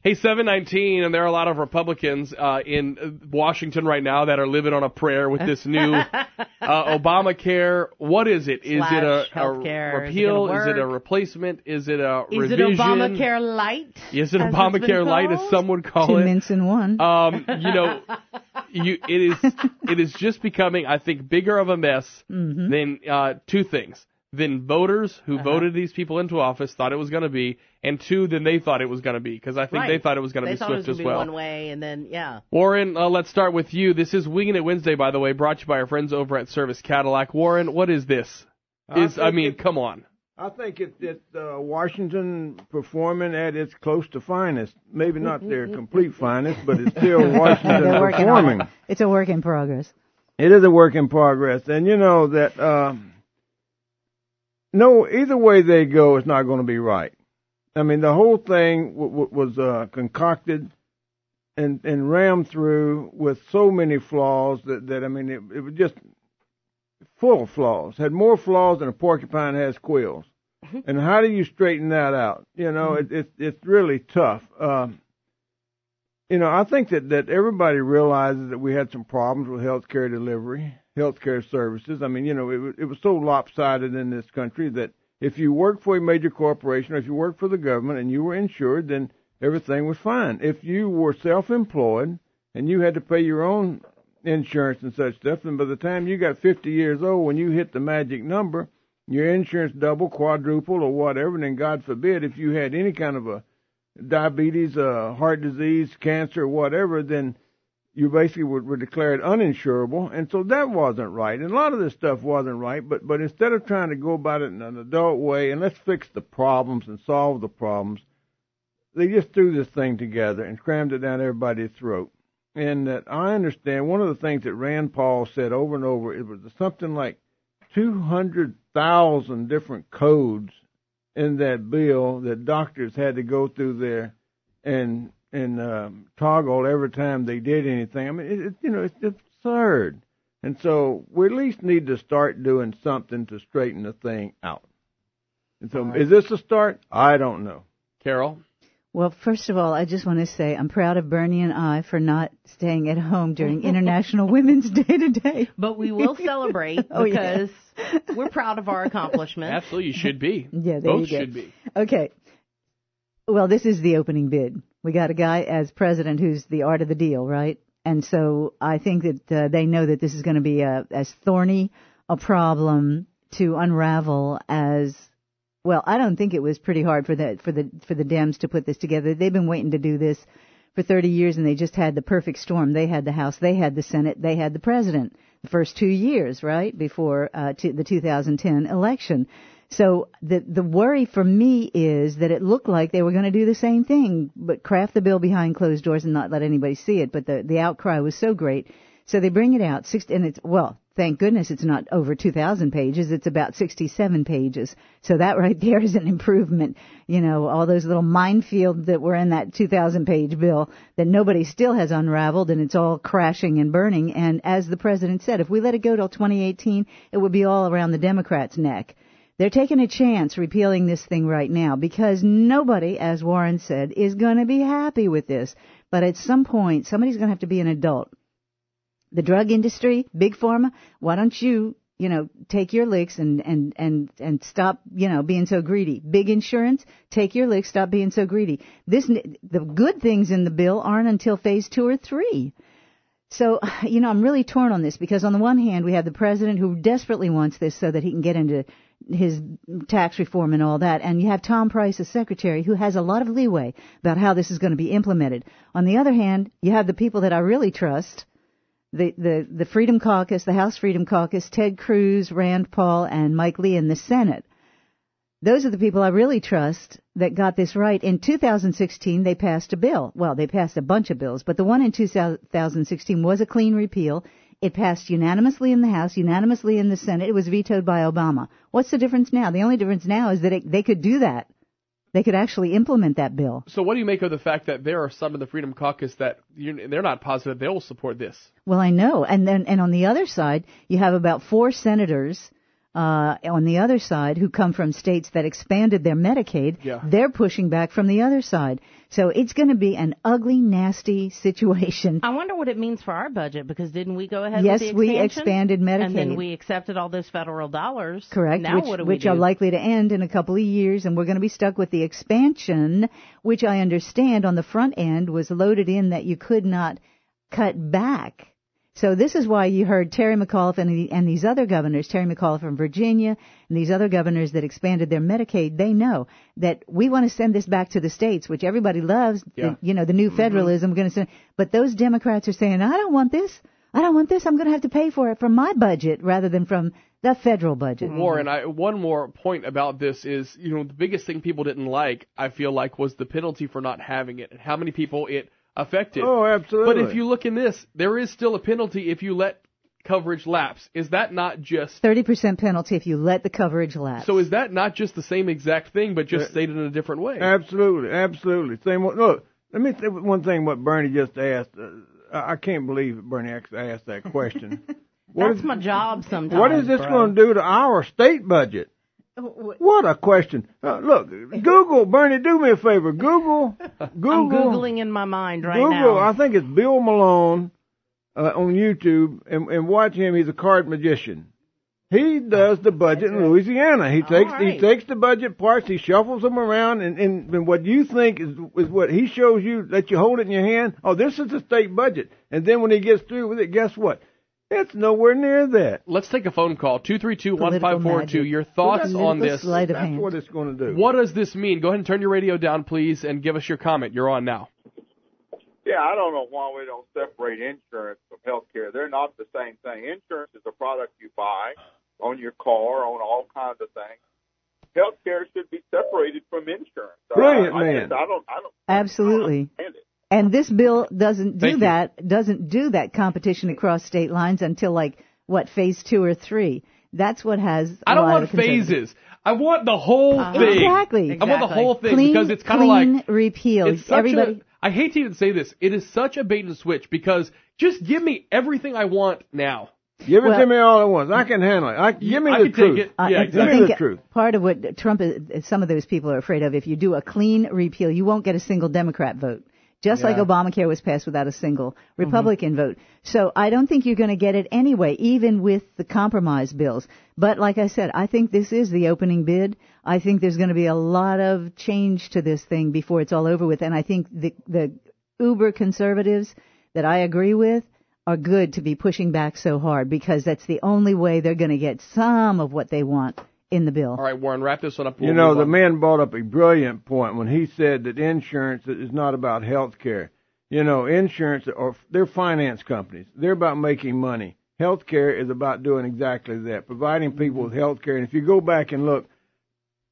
Hey, 719, and there are a lot of Republicans in Washington right now that are living on a prayer with this new Obamacare. What is it? Is it a repeal? Is it a replacement? Is it a revision? Is it Obamacare Light? Is it Obamacare Light, as some would call it? 2 mints in one. It is just becoming, I think, bigger of a mess than two things. Than voters who voted these people into office thought it was going to be, and two, than they thought it was going to be, because I think they thought it was going to be swift as well. One way, and then Warren, let's start with you. This is Wingin' It Wednesday, by the way, brought to you by our friends over at Service Cadillac. Warren, what is this? Come on. I think it's Washington performing at its close to finest. Maybe not their complete finest, but it's still Washington performing. It's a work in progress. It is a work in progress, and you know that. No, either way they go, it's not going to be right. I mean, the whole thing was concocted and rammed through with so many flaws that it was just full of flaws. Had more flaws than a porcupine has quills. And how do you straighten that out? You know, it's really tough. I think that everybody realizes that we had some problems with healthcare delivery. Healthcare services. I mean, it was so lopsided in this country that if you worked for a major corporation or if you worked for the government and you were insured, then everything was fine. If you were self-employed and you had to pay your own insurance and such stuff, then by the time you got 50 years old, when you hit the magic number, your insurance doubled, quadrupled, or whatever, and then God forbid, if you had any kind of a diabetes, heart disease, cancer, whatever, then you basically were declared uninsurable, and so that wasn't right. And a lot of this stuff wasn't right, but instead of trying to go about it in an adult way and let's fix the problems and solve the problems, they just threw this thing together and crammed it down everybody's throat. And that I understand, one of the things that Rand Paul said over and over, it was something like 200,000 different codes in that bill that doctors had to go through there and toggle every time they did anything. I mean, it's absurd. And so we at least need to start doing something to straighten the thing out. And so is this a start? I don't know. Carol? Well, first of all, I just want to say I'm proud of Bernie and I for not staying at home during International Women's Day today. But we will celebrate because we're proud of our accomplishments. Absolutely, you should be. Yeah, Both should be. Okay. Well, this is the opening bid. We got a guy as president who's the art of the deal, right? And so I think that they know that this is going to be as thorny a problem to unravel as, well, I don't think it was pretty hard for the Dems to put this together. They've been waiting to do this for 30 years, and they just had the perfect storm. They had the House, they had the Senate, they had the president the first 2 years, right, before the 2010 election. So the worry for me is that it looked like they were going to do the same thing, but craft the bill behind closed doors and not let anybody see it. But the outcry was so great. So they bring it out, and it's, well, thank goodness it's not over 2,000 pages. It's about 67 pages. So that right there is an improvement. You know, all those little minefields that were in that 2,000-page bill that nobody still has unraveled, and it's all crashing and burning. And as the president said, if we let it go till 2018, it would be all around the Democrats' neck. They're taking a chance repealing this thing right now because nobody, as Warren said, is going to be happy with this. But at some point, somebody's going to have to be an adult. The drug industry, Big Pharma, why don't you, take your licks and stop, being so greedy. Big insurance, take your licks, stop being so greedy. The good things in the bill aren't until phase 2 or 3. So, I'm really torn on this because on the one hand, we have the president who desperately wants this so that he can get into his tax reform and all that. And you have Tom Price, the secretary, who has a lot of leeway about how this is going to be implemented. On the other hand, you have the people that I really trust, the Freedom Caucus, the House Freedom Caucus, Ted Cruz, Rand Paul, and Mike Lee in the Senate. Those are the people I really trust that got this right. In 2016, they passed a bill. Well, they passed a bunch of bills, but the one in 2016 was a clean repeal. It passed unanimously in the House, unanimously in the Senate. It was vetoed by Obama. What's the difference now? The only difference now is that they could do that. They could actually implement that bill. So what do you make of the fact that there are some of the Freedom Caucus that they're not positive they will support this? Well, I know. And on the other side, you have about 4 senators on the other side who come from states that expanded their Medicaid. Yeah. They're pushing back from the other side. So it's going to be an ugly, nasty situation. I wonder what it means for our budget, because didn't we go ahead yes, with the expansion? we expanded Medicaid. And then we accepted all those federal dollars. Correct, Now what do we which do? are likely to end in a couple of years, and we're going to be stuck with the expansion, which I understand on the front end was loaded in that you could not cut back. So this is why you heard Terry McAuliffe and these other governors, Terry McAuliffe from Virginia and these other governors that expanded their Medicaid, they know that we want to send this back to the states, which everybody loves, Yeah. the new federalism. We're going to send, but those Democrats are saying, I don't want this. I don't want this. I'm going to have to pay for it from my budget rather than from the federal budget. Warren, one more point about this is, the biggest thing people didn't like, I feel like, was the penalty for not having it and how many people it affected. Oh, absolutely. But if you look in this, there is still a penalty if you let coverage lapse. Is that not just 30% penalty if you let the coverage lapse? So is that not just the same exact thing, but just stated in a different way? Absolutely, absolutely. Same. Look, let me say one thing. What Bernie just asked, I can't believe Bernie actually asked that question. That's my job sometimes. What is this going to do to our state budget? What a question. Look, Google, Bernie, do me a favor. Google. I'm Googling in my mind right now. Google, I think it's Bill Malone on YouTube, and watch him. He's a card magician. He does the budget in Louisiana. He takes the budget parts, he shuffles them around, and what you think is what he shows you, let you hold it in your hand. Oh, this is the state budget. And then when he gets through with it, guess what? It's nowhere near that. Let's take a phone call, 232-1542. Your thoughts on this. That's what it's going to do. What does this mean? Go ahead and turn your radio down, please, and give us your comment. You're on now. Yeah, I don't know why we don't separate insurance from health care. They're not the same thing. Insurance is a product you buy on your car, on all kinds of things. Health care should be separated from insurance. Brilliant, man. I don't Absolutely. understand it. And this bill doesn't do that competition across state lines until phase 2 or 3. That's what has I don't want phases. I want the whole thing. Exactly. I want the whole thing because it's kind of like repeal. I hate to even say this. It is such a bait and switch because just give me everything I want now. Give it to me all at once. I can handle it. Give me the truth. Take it. Yeah, exactly. I think the truth. Part of what Trump some of those people are afraid of, if you do a clean repeal, you won't get a single Democrat vote. Just like Obamacare was passed without a single Republican vote. So I don't think you're going to get it anyway, even with the compromise bills. But like I said, I think this is the opening bid. I think there's going to be a lot of change to this thing before it's all over with. And I think the uber conservatives that I agree with are good to be pushing back so hard because that's the only way they're going to get some of what they want in the bill. All right, Warren, wrap this one up. The man brought up a brilliant point when he said that insurance is not about health care. Insurance, they're finance companies. They're about making money. Health care is about doing exactly that, providing people with health care. And if you go back and look,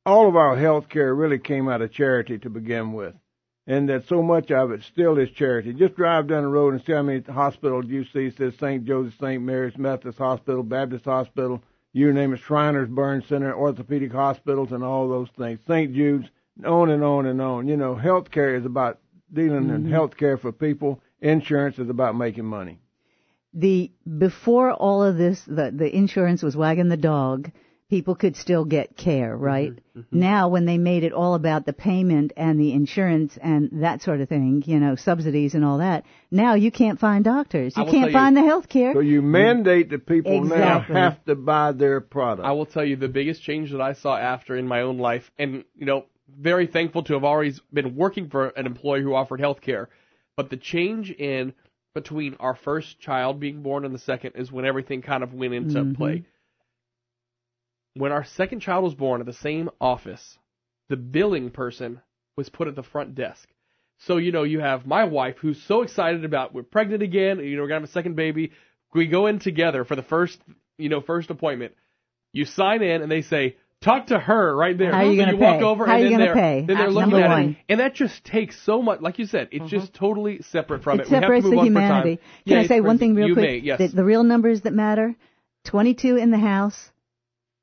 all of our health care really came out of charity to begin with. And that so much of it still is charity. Just drive down the road and see how many hospitals you see. It says St. Joseph, St. Mary's, Methodist Hospital, Baptist Hospital, you name it, Shriners Burn Center, orthopedic hospitals, and all those things. St. Jude's, on and on and on. Health care is about dealing in health care for people. Insurance is about making money. Before all of this, the insurance was wagging the dog. People could still get care, right? Mm-hmm. Now, when they made it all about the payment and the insurance and that sort of thing, subsidies and all that, now you can't find doctors. You can't find the health care. So you mandate that people now have to buy their product. I will tell you the biggest change that I saw after in my own life, and, very thankful to have always been working for an employer who offered health care, but the change in between our first child being born and the second is when everything kind of went into play. When our second child was born at the same office, the billing person was put at the front desk. So, you have my wife who's so excited about we're pregnant again, we're going to have a second baby. We go in together for the first appointment. You sign in and they say, talk to her right there. How are you going to pay? Walk over How are and you going to pay? Then they're looking Number at one. it. And that just takes so much, like you said, it's just totally separate from it. We have to separates move the on humanity. for time. Can I say one thing real quick? You may, yes. The real numbers that matter, 22 in the House.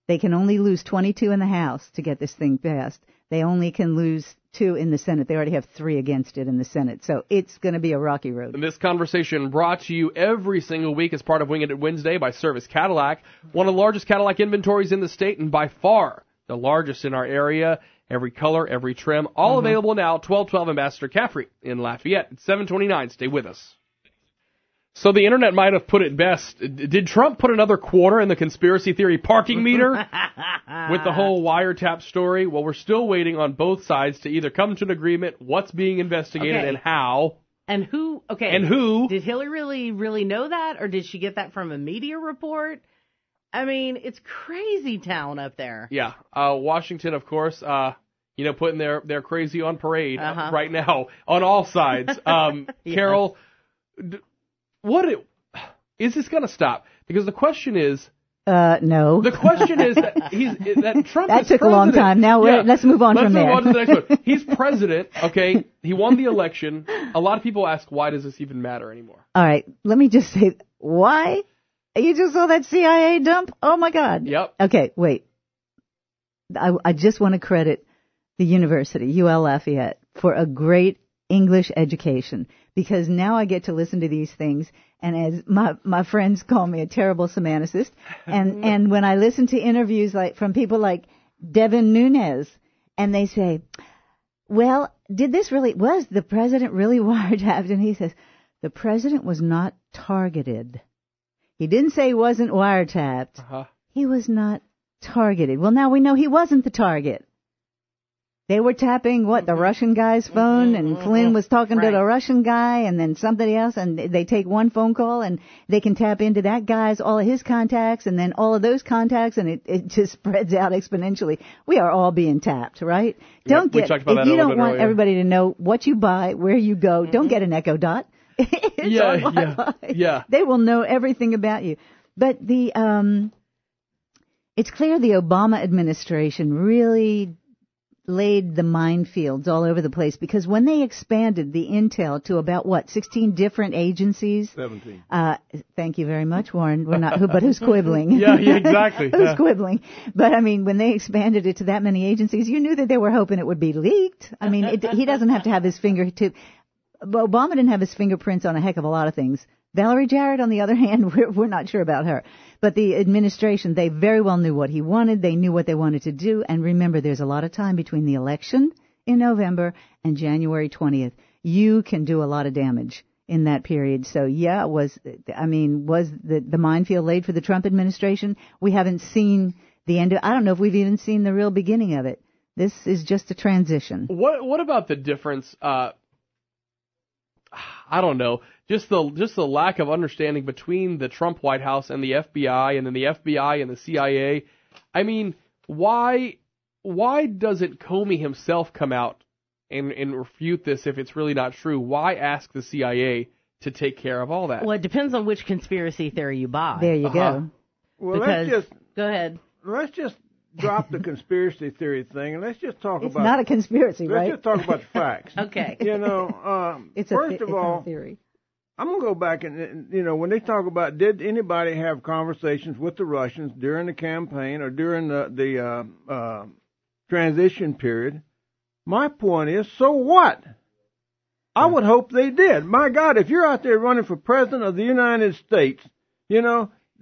They can only lose 22 in the House to get this thing passed. They only can lose 2 in the Senate. They already have 3 against it in the Senate. So it's going to be a rocky road. And this conversation brought to you every single week as part of Wingin' It Wednesday by Service Cadillac, one of the largest Cadillac inventories in the state and by far the largest in our area. Every color, every trim, all available now. 1212 Ambassador Caffrey in Lafayette. It's 729. Stay with us. So the internet might have put it best. Did Trump put another quarter in the conspiracy theory parking meter with the whole wiretap story? Well, we're still waiting on both sides to either come to an agreement, what's being investigated and how. And who? Okay. And who? Did Hillary really know that, or did she get that from a media report? I mean, it's crazy town up there. Yeah. Washington, of course, putting their crazy on parade right now on all sides. Yes. Carol, is this going to stop? Because the question is... no. The question is that that Trump that is took president. A long time. Now let's move on from there. Let's move on to the next one. He's president, okay? He won the election. A lot of people ask, why does this even matter anymore? All right. Let me just say, why? You just saw that CIA dump? Oh, my God. Yep. Okay, wait. I just want to credit the university, UL Lafayette, for a great English education, because now I get to listen to these things, and as my friends call me a terrible semanticist, and when I listen to interviews like from people like Devin Nunes, and they say, well, was the president really wiretapped? And he says, the president was not targeted. He didn't say he wasn't wiretapped. He was not targeted. Well, now we know he wasn't the target. They were tapping, the Russian guy's phone, and Flynn was talking to the Russian guy, and then somebody else, and they take one phone call, and they can tap into that guy's, all of his contacts, and then all of those contacts, and it just spreads out exponentially. We are all being tapped, right? If you don't want everybody to know what you buy, where you go, don't get an Echo Dot. It's on Wi-Fi. Yeah. They will know everything about you. But it's clear the Obama administration really laid the minefields all over the place, because when they expanded the intel to about 16 different agencies? 17. Thank you very much, Warren. We're not, but who's quibbling? Yeah, exactly. Who's quibbling? But I mean, when they expanded it to that many agencies, you knew that they were hoping it would be leaked. I mean, he doesn't have to have his fingertip. Obama didn't have his fingerprints on a heck of a lot of things. Valerie Jarrett, on the other hand, we're not sure about her. But the administration, they very well knew what he wanted. They knew what they wanted to do. And remember, there's a lot of time between the election in November and January 20th. You can do a lot of damage in that period. So, yeah, was the minefield laid for the Trump administration? We haven't seen the end of it. I don't know if we've even seen the real beginning of it. This is just a transition. What about the difference? I don't know. Just the lack of understanding between the Trump White House and the FBI, and then the FBI and the CIA. I mean, why doesn't Comey himself come out and refute this if it's really not true? Why ask the CIA to take care of all that? Well, it depends on which conspiracy theory you buy. There you go. Well, go ahead. Let's just drop the conspiracy theory thing, and let's just talk it's about... It's not a conspiracy, right? Let's just talk about the facts. Okay. First of all, theory. I'm going to go back and, when they talk about did anybody have conversations with the Russians during the campaign or during the transition period, my point is, so what? I would hope they did. My God, if you're out there running for president of the United States,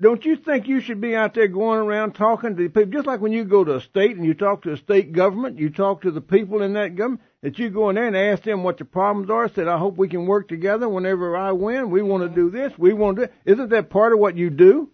don't you think you should be out there going around talking to the people? Just like when you go to a state and you talk to a state government, you talk to the people in that government, that you go in there and ask them what the problems are, said, I hope we can work together whenever I win. We want to do this. We want to do it. Isn't that part of what you do?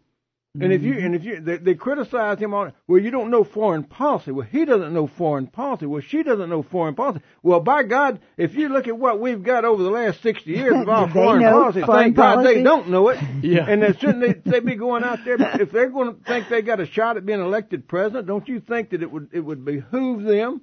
And if you they criticize him on, well, you don't know foreign policy. Well, he doesn't know foreign policy. Well, she doesn't know foreign policy. Well, by God, if you look at what we've got over the last 60 years of our foreign policy, thank God they don't know it. Yeah. And shouldn't they be going out there? If they're going to think they got a shot at being elected president, don't you think that it would behoove them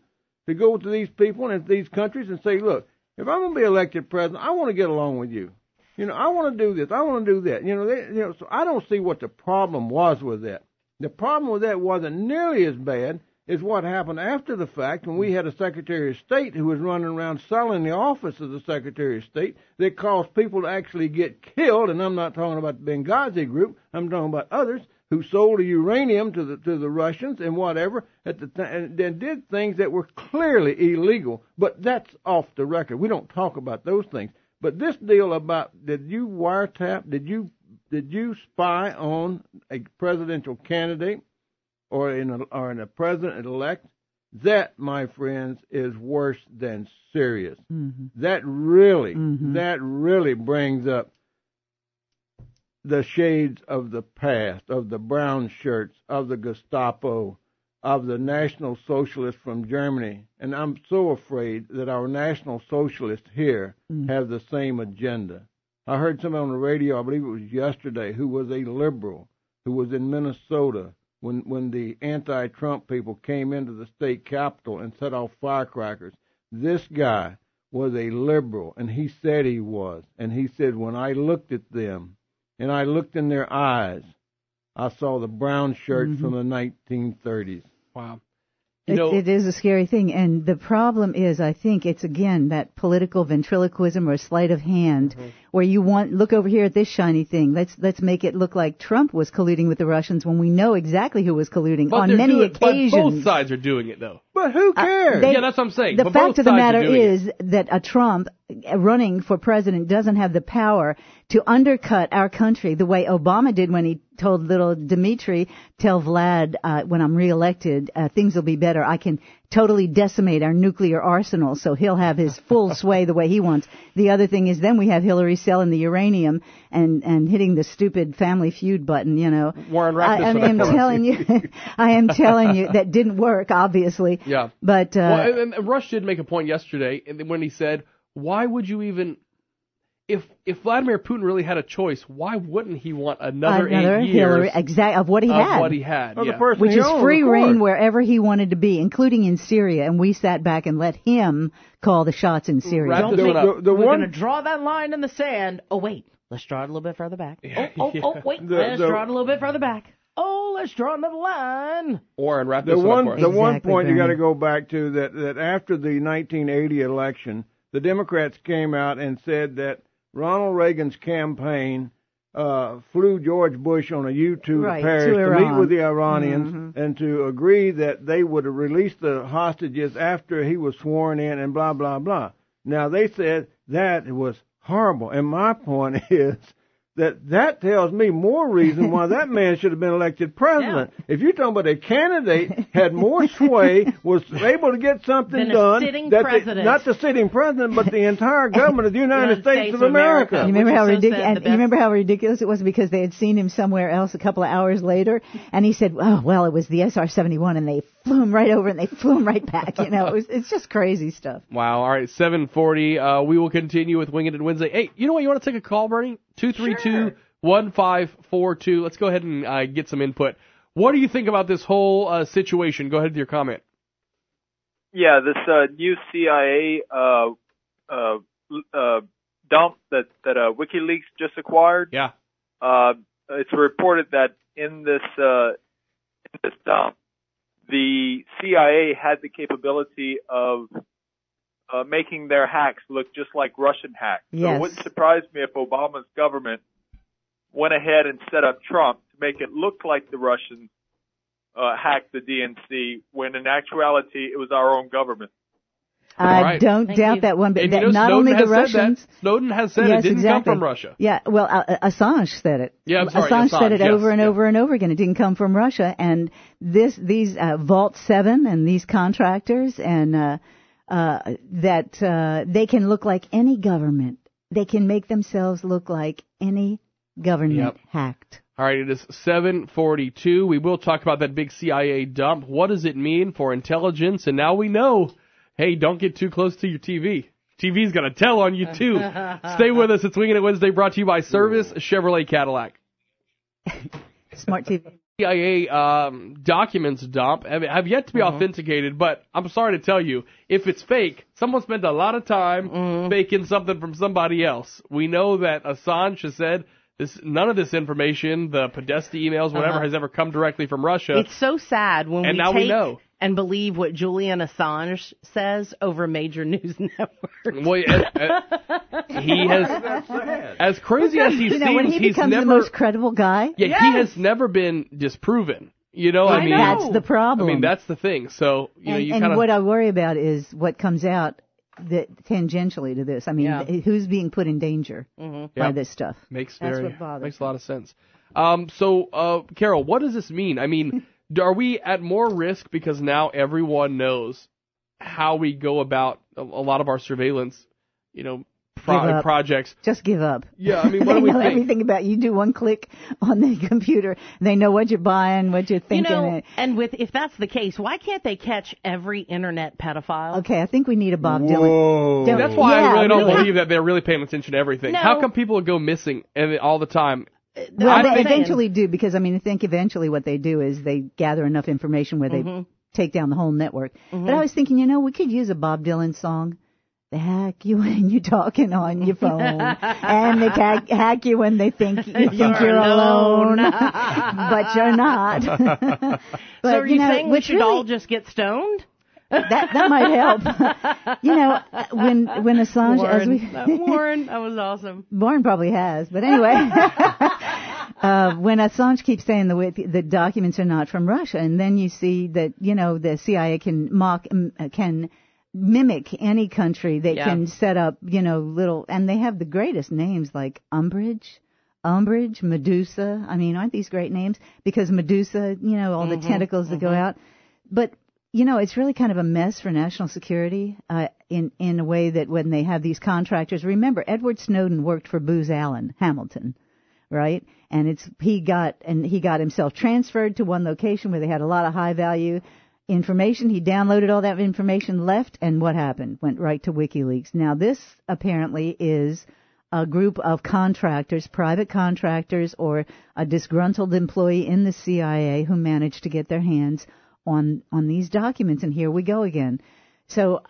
to go to these people and these countries and say, look, if I'm going to be elected president, I want to get along with you. I want to do this. I want to do that. So I don't see what the problem was with that. The problem with that wasn't nearly as bad as what happened after the fact when we had a Secretary of State who was running around selling the office of the Secretary of State that caused people to actually get killed. And I'm not talking about the Benghazi group. I'm talking about others who sold the uranium to the Russians and whatever at the time, and did things that were clearly illegal. But that's off the record. We don't talk about those things. But this deal about did you wiretap? Did you spy on a presidential candidate or in a president-elect? That, my friends, is worse than serious. Mm-hmm. That really brings up the shades of the past, of the brown shirts, of the Gestapo, of the National Socialists from Germany. And I'm so afraid that our National Socialists here have the same agenda. I heard someone on the radio, I believe it was yesterday, who was a liberal, who was in Minnesota when the anti-Trump people came into the state capitol and set off firecrackers. This guy was a liberal, and he said he was. And he said, when I looked at them, and I looked in their eyes, I saw the brown shirts from the 1930s. Wow. It is a scary thing, and the problem is, I think it's, again, that political ventriloquism or sleight of hand, where you look over here at this shiny thing, let's make it look like Trump was colluding with the Russians when we know exactly who was colluding on many occasions. But both sides are doing it, though. But who cares? Yeah, that's what I'm saying. The fact of the matter is that a Trump running for president doesn't have the power to undercut our country the way Obama did when he told little Dmitry, tell Vlad, when I'm reelected, things will be better. I can totally decimate our nuclear arsenal, so he'll have his full sway the way he wants. The other thing is then we have Hillary selling the uranium and hitting the stupid Family Feud button, you know. Warren, I am telling you, that didn't work, obviously. Yeah. But and Rush did make a point yesterday when he said, why would you even, if Vladimir Putin really had a choice, why wouldn't he want another 8 years of what he had? What he had, well, yeah. Which is free reign wherever he wanted to be, including in Syria, and we sat back and let him call the shots in Syria. We're going to draw that line in the sand. Oh, wait, let's draw it a little bit further back. Wait, let's draw it a little bit further back. Oh, let's draw another line. Warren, wrap this one for us. The one point you got to go back to that after the 1980 election, the Democrats came out and said that Ronald Reagan's campaign flew George Bush on a U-2 to Paris to meet with the Iranians and to agree that they would release the hostages after he was sworn in and blah, blah, blah. Now, they said that was horrible. And my point is that tells me more reason why that man should have been elected president. Yeah. If you're talking about a candidate had more sway, was able to get something done, not the sitting president, but the entire government of the United States of America. You remember how ridiculous it was because they had seen him somewhere else a couple of hours later, and he said, "Oh, well, it was the SR-71," and they flew him right over and they flew him right back. You know, it's just crazy stuff. Wow. All right, 7:40. We will continue with Wingin' It Wednesday. Hey, you know what? You want to take a call, Bernie? 232-1542. Let's go ahead and get some input. What do you think about this whole situation? Go ahead with your comment. Yeah, this new CIA dump that WikiLeaks just acquired. Yeah. It's reported that in this dump, the CIA had the capability of making their hacks look just like Russian hacks. Yes. So it wouldn't surprise me if Obama's government went ahead and set up Trump to make it look like the Russians hacked the DNC, when in actuality it was our own government. I don't doubt that one, but not only the Russians. Snowden has said it didn't come from Russia. Yeah, well, Assange said it. Yeah, I'm sorry, Assange said it over and over and over again. It didn't come from Russia, and these Vault 7 and these contractors and that they can look like any government. They can make themselves look like any government hacked. All right, it is 7:42. We will talk about that big CIA dump. What does it mean for intelligence? And now we know, hey, don't get too close to your TV. TV's going to tell on you, too. Stay with us. It's Wingin' It Wednesday, brought to you by Service Chevrolet Cadillac. Smart TV. CIA documents dump have yet to be authenticated, but I'm sorry to tell you, if it's fake, someone spent a lot of time faking something from somebody else. We know that Assange has said none of this information, the Podesta emails, whatever, has ever come directly from Russia. It's so sad when we know. and believe what Julian Assange says over major news networks. Well, he has, as crazy as he seems, when he becomes the most credible guy. Yeah, yes. He has never been disproven. I mean, that's the problem. I mean, that's the thing. So, and what I worry about is what comes out that tangentially to this. I mean, who's being put in danger by this stuff? Makes a lot of sense. So, Carol, what does this mean? I mean, are we at more risk because now everyone knows how we go about a lot of our surveillance, projects? Just give up. Yeah, I mean, what do we think? Everything about you. Do one click on the computer. They know what you're buying, what you're thinking. And if that's the case, why can't they catch every internet pedophile? Okay, I think we need a Bob Dylan. That's why I really don't believe that they're really paying attention to everything. No. How come people go missing all the time? Well, they eventually do, because, I think eventually what they do is they gather enough information where they take down the whole network. But I was thinking, we could use a Bob Dylan song. They hack you when you're talking on your phone, and they hack you when they think you're alone, but you're not. But, so are you saying we should all just get stoned? That might help. When Assange, Warren, that was awesome. Warren probably has, but anyway, when Assange keeps saying the documents are not from Russia, and then you see that the CIA can mimic any country. They can set up little, and they have the greatest names like Umbridge, Medusa. I mean, aren't these great names? Because Medusa, all the tentacles that go out, but. It's really kind of a mess for national security in a way that when they have these contractors, remember, Edward Snowden worked for Booz Allen Hamilton, right? And he got himself transferred to one location where they had a lot of high value information. He downloaded all that information, left, and what happened? Went right to WikiLeaks. Now this apparently is a group of contractors, private contractors, or a disgruntled employee in the CIA who managed to get their hands on these documents, and here we go again. So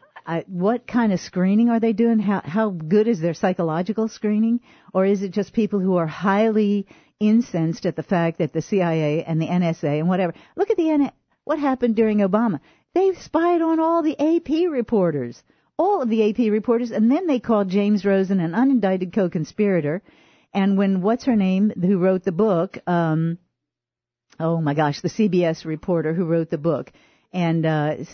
what kind of screening are they doing? How good is their psychological screening? Or is it just people who are highly incensed at the fact that the CIA and the NSA and whatever, look at what happened during Obama. They spied on all the AP reporters, and then they called James Rosen an unindicted co-conspirator. And when what's her name, who wrote the book, oh my gosh, the CBS reporter who wrote the book, and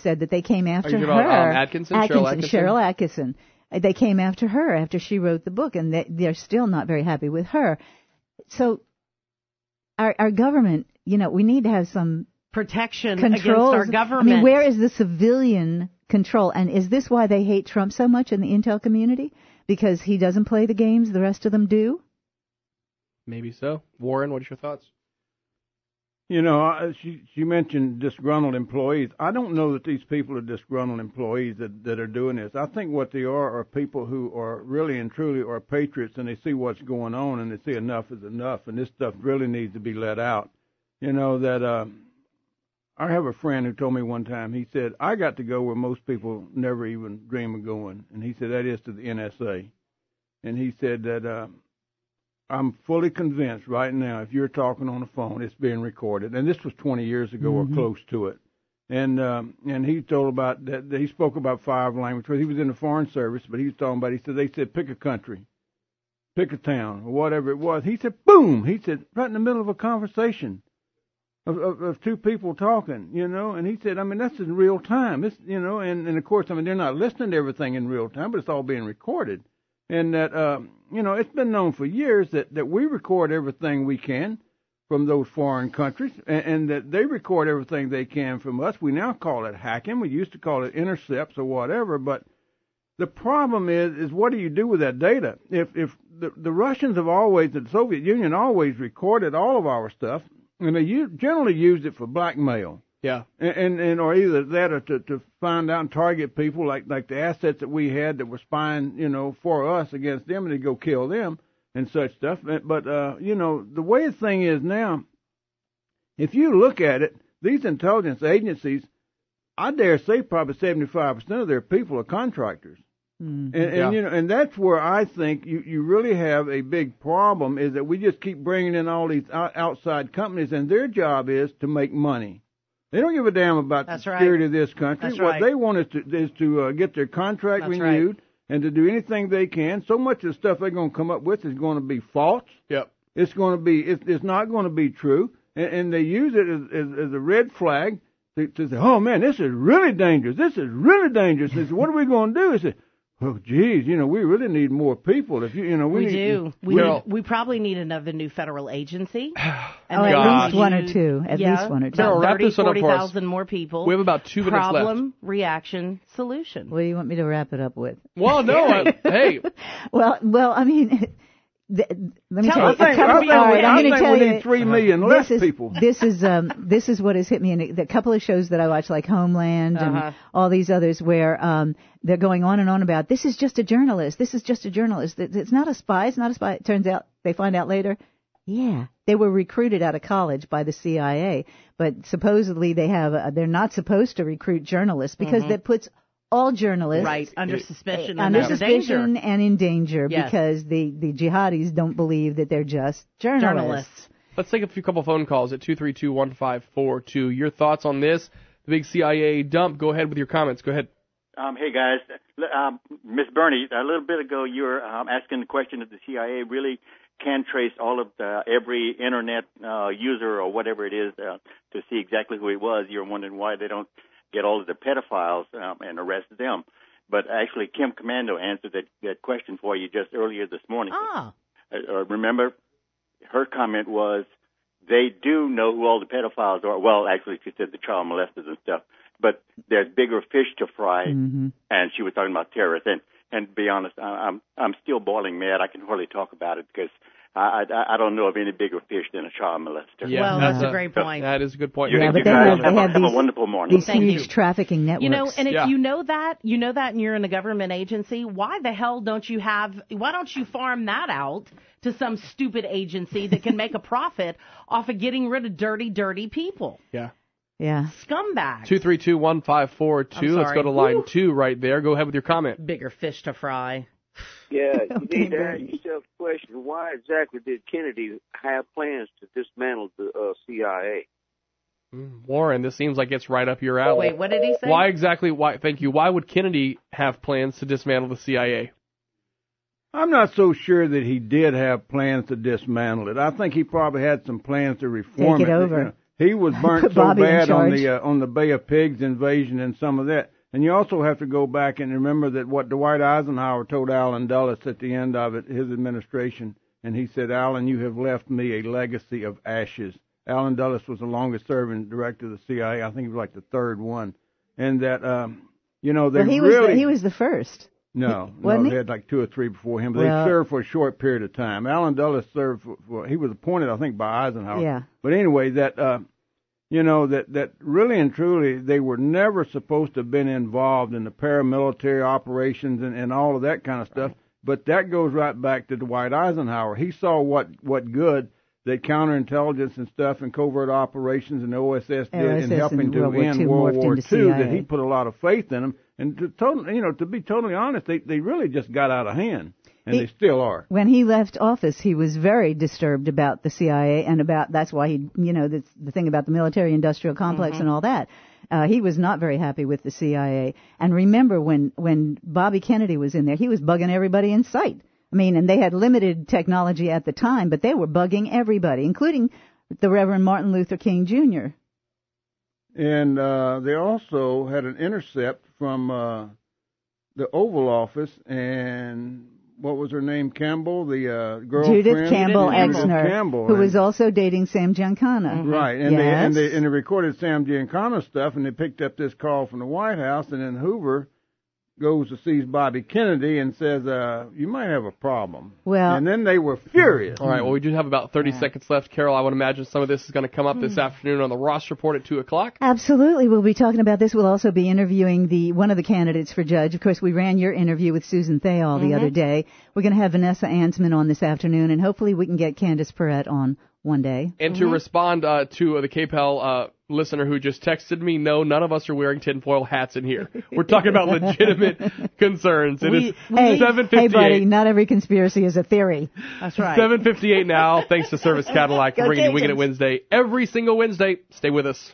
said that they came after her. Cheryl Atkinson. They came after her after she wrote the book, and they're still not very happy with her. So our government, we need to have some protection controls against our government. I mean, where is the civilian control? And is this why they hate Trump so much in the intel community? Because he doesn't play the games the rest of them do? Maybe so. Warren, what's your thoughts? She mentioned disgruntled employees. I don't know that these people are disgruntled employees that are doing this. I think what they are people who are really and truly are patriots, and they see what's going on, and they see enough is enough, and this stuff really needs to be let out. I have a friend who told me one time, he said, I got to go where most people never even dream of going, and he said that is to the NSA. And he said that I'm fully convinced right now, if you're talking on the phone, it's being recorded. And this was 20 years ago or close to it. And he told about that he spoke about 5 languages. He was in the Foreign Service, but he was talking about, they said, pick a country, pick a town, or whatever it was. He said, boom! He said, right in the middle of a conversation of 2 people talking, and he said, that's in real time. It's, and of course, they're not listening to everything in real time, but it's all being recorded. And that, it's been known for years that we record everything we can from those foreign countries, and that they record everything they can from us. We now call it hacking. We used to call it intercepts or whatever. But the problem is what do you do with that data? If the Russians have always, the Soviet Union always recorded all of our stuff, and they generally used it for blackmail. Yeah, and or either that or to find out and target people like the assets that we had that were spying, for us against them, and they go kill them and such stuff. But the way the thing is now, if you look at it, these intelligence agencies, I dare say probably 75% of their people are contractors. And that's where I think you really have a big problem, is that we just keep bringing in all these outside companies, and their job is to make money. They don't give a damn about the security of this country. That's what they want is to get their contract renewed and to do anything they can. So much of the stuff they're going to come up with is going to be false. Yep. It's going to be. It's not going to be true. And they use it as a red flag to say, oh, man, this is really dangerous. This is really dangerous. They say, what are we going to do? They say, oh, geez, we really need more people. If we do. We probably need another new federal agency. And at least one or two. At least one or two. Carol, wrap this one up for us. 40,000 more people. We have about 2 minutes left. Problem, reaction, solution. What do you want me to wrap it up with? Well, no, hey. Well, I mean... let me tell you. I think we need 3 million less people. This is what has hit me in a couple of shows that I watch, like Homeland and all these others, where they're going on and on about this is just a journalist. This is just a journalist. It's not a spy. It's not a spy. It turns out they find out later. Yeah, they were recruited out of college by the CIA, but supposedly they're not supposed to recruit journalists because that puts all journalists under suspicion and in danger because the jihadis don't believe that they're just journalists. Let's take a couple phone calls at 232-1542. Your thoughts on this, the big CIA dump? Go ahead with your comments. Go ahead. Hey, guys. Miss Bernie, a little bit ago you were asking the question if the CIA really can trace all of every Internet user or whatever it is to see exactly who it was. You're wondering why they don't get all of the pedophiles and arrest them. But actually, Kim Commando answered that question for you just earlier this morning. Remember, her comment was, they do know who all the pedophiles are. Well, actually, she said the child molesters and stuff. But there's bigger fish to fry, and she was talking about terrorists. And to be honest, I'm still boiling mad. I can hardly talk about it because I don't know of any bigger fish than a child molester. Yeah, well, that's a great point. That is a good point. Yeah, but they have these, a wonderful morning. These huge trafficking networks. And if you know that and you're in a government agency, why the hell don't you farm that out to some stupid agency that can make a profit off of getting rid of dirty people? Yeah. Yeah. Scumbag. 232-1542. Let's go to line 2 right there. Go ahead with your comment. Bigger fish to fry. Yeah, you need to ask yourself the question, why exactly did Kennedy have plans to dismantle the CIA? Warren, this seems like it's right up your alley. Wait, what did he say? Why would Kennedy have plans to dismantle the CIA? I'm not so sure that he did have plans to dismantle it. I think he probably had some plans to reform Take it over. He was burnt so bad on the Bay of Pigs invasion and some of that. And you also have to go back and remember that what Dwight Eisenhower told Allen Dulles at the end of his administration, and he said, "Allen, you have left me a legacy of ashes." Allen Dulles was the longest-serving director of the CIA. I think he was like the third one, and that he was the first. No, they had like 2 or 3 before him, but they served for a short period of time. Allen Dulles served he was appointed, I think, by Eisenhower. Yeah. But anyway, that really and truly, they were never supposed to have been involved in the paramilitary operations and all of that kind of stuff. But that goes right back to Dwight Eisenhower. He saw what good that counterintelligence and stuff and covert operations and the OSS did in helping to end World War II, that he put a lot of faith in them. And to be totally honest, they really just got out of hand. And they still are. When he left office, he was very disturbed about the CIA and that's why the thing about the military-industrial complex and all that. He was not very happy with the CIA. And remember, when Bobby Kennedy was in there, he was bugging everybody in sight. I mean, and they had limited technology at the time, but they were bugging everybody, including the Reverend Martin Luther King Jr. And they also had an intercept from the Oval Office and... What was her name? Campbell, the girlfriend? Judith Campbell Exner, who was also dating Sam Giancana. Right, and they recorded Sam Giancana stuff, and they picked up this call from the White House, and then Hoover goes to see Bobby Kennedy and says, you might have a problem. Well, and then they were furious. All right, well, we do have about 30 seconds left. Carol, I would imagine some of this is going to come up this afternoon on the Ross Report at 2 o'clock. Absolutely. We'll be talking about this. We'll also be interviewing one of the candidates for judge. Of course, we ran your interview with Susan Thayil the other day. We're going to have Vanessa Ansman on this afternoon, and hopefully we can get Candace Perrette on one day. And to respond to the KPEL listener who just texted me, no, none of us are wearing tinfoil hats in here. We're talking about legitimate concerns. It is 7:58. Hey, buddy, not every conspiracy is a theory. That's right. 7:58 now. Thanks to Service Cadillac for bringing you Wingin' It Wednesday every single Wednesday. Stay with us.